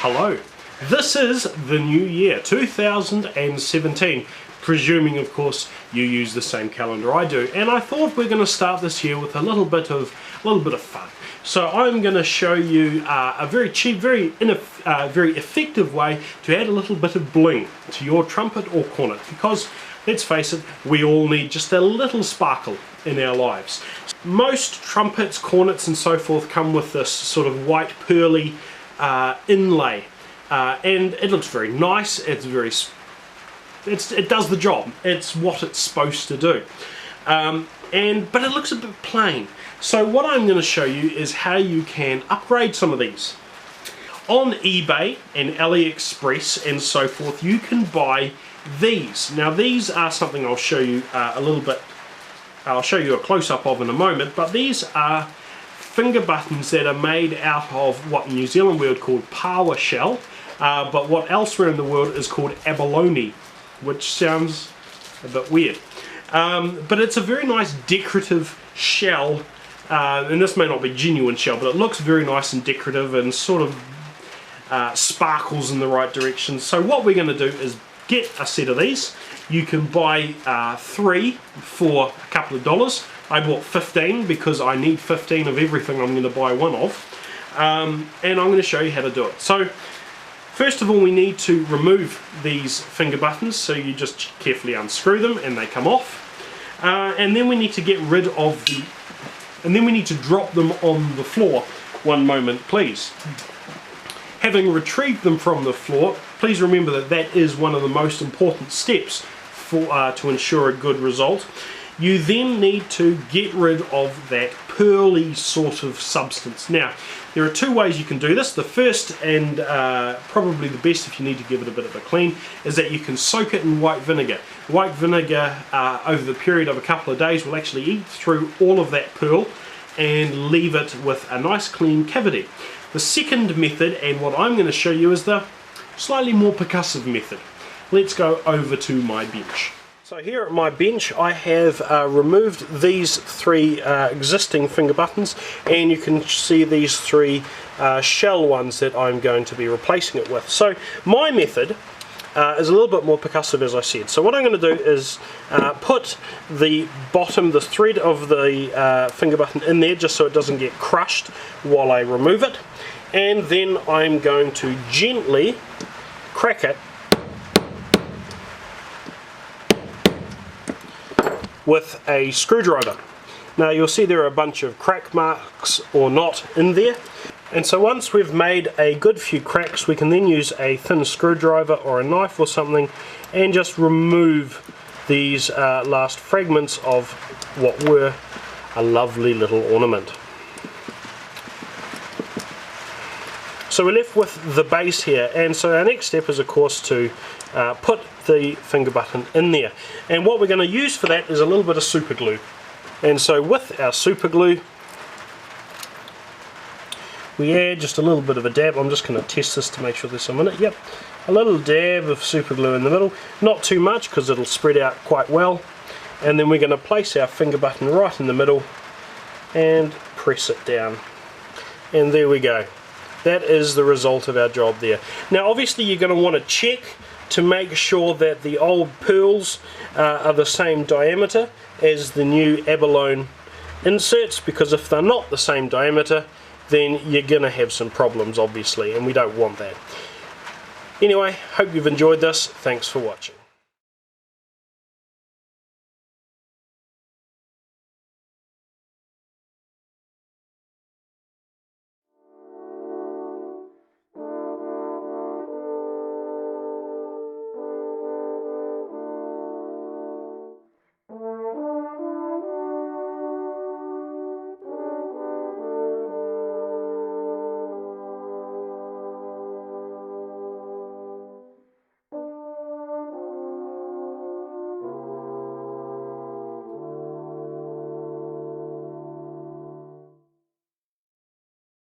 Hello. This is the new year, 2017, presuming of course you use the same calendar I do, and I thought we're going to start this year with a little bit of fun. So I'm going to show you a very cheap, very effective way to add a little bit of bling to your trumpet or cornet, because let's face it, we all need just a little sparkle in our lives. Most trumpets, cornets and so forth come with this sort of white pearly inlay, and it looks very nice. It does the job. It's what it's supposed to do, but it looks a bit plain. So what I'm going to show you is how you can upgrade some of these. On eBay and AliExpress and so forth, you can buy these. Now these are something I'll show you I'll show you a close-up of in a moment, but these are finger buttons that are made out of what in New Zealand we would call power shell, but what elsewhere in the world is called abalone, which sounds a bit weird. But it's a very nice decorative shell, and this may not be genuine shell, but it looks very nice and decorative and sort of sparkles in the right direction. So what we're going to do is get a set of these. You can buy 3 for a couple of dollars. I bought 15 because I need 15 of everything I'm going to buy one of, and I'm going to show you how to do it. So first of all, we need to remove these finger buttons, so you just carefully unscrew them and they come off, and then we need to get rid of and then we need to drop them on the floor. One moment please. Having retrieved them from the floor, please remember that that is one of the most important steps to ensure a good result. You then need to get rid of that pearly sort of substance. Now, there are 2 ways you can do this. The first, and probably the best if you need to give it a bit of a clean, is that you can soak it in white vinegar. White vinegar, over the period of a couple of days, will actually eat through all of that pearl and leave it with a nice clean cavity. The second method, and what I'm going to show you, is the slightly more percussive method. Let's go over to my bench. So here at my bench I have removed these 3 existing finger buttons, and you can see these 3 shell ones that I'm going to be replacing it with. So my method is a little bit more percussive, as I said. So what I'm going to do is put the thread of the finger button in there just so it doesn't get crushed while I remove it, and then I'm going to gently crack it with a screwdriver. Now you'll see there are a bunch of crack marks or not in there, and so once we've made a good few cracks, we can then use a thin screwdriver or a knife or something and just remove these last fragments of what were a lovely little ornament. So we're left with the base here, and so our next step is of course to put the finger button in there, and what we're going to use for that is a little bit of super glue. And so with our super glue we add just a little bit of a dab. I'm just going to test this to make sure there's some in it. Yep, a little dab of super glue in the middle, not too much because it'll spread out quite well, and then we're going to place our finger button right in the middle and press it down, and there we go. That is the result of our job there. Now obviously you're going to want to check to make sure that the old pearls are the same diameter as the new abalone inserts, because if they're not the same diameter then you're going to have some problems obviously, and we don't want that. Anyway, hope you've enjoyed this. Thanks for watching.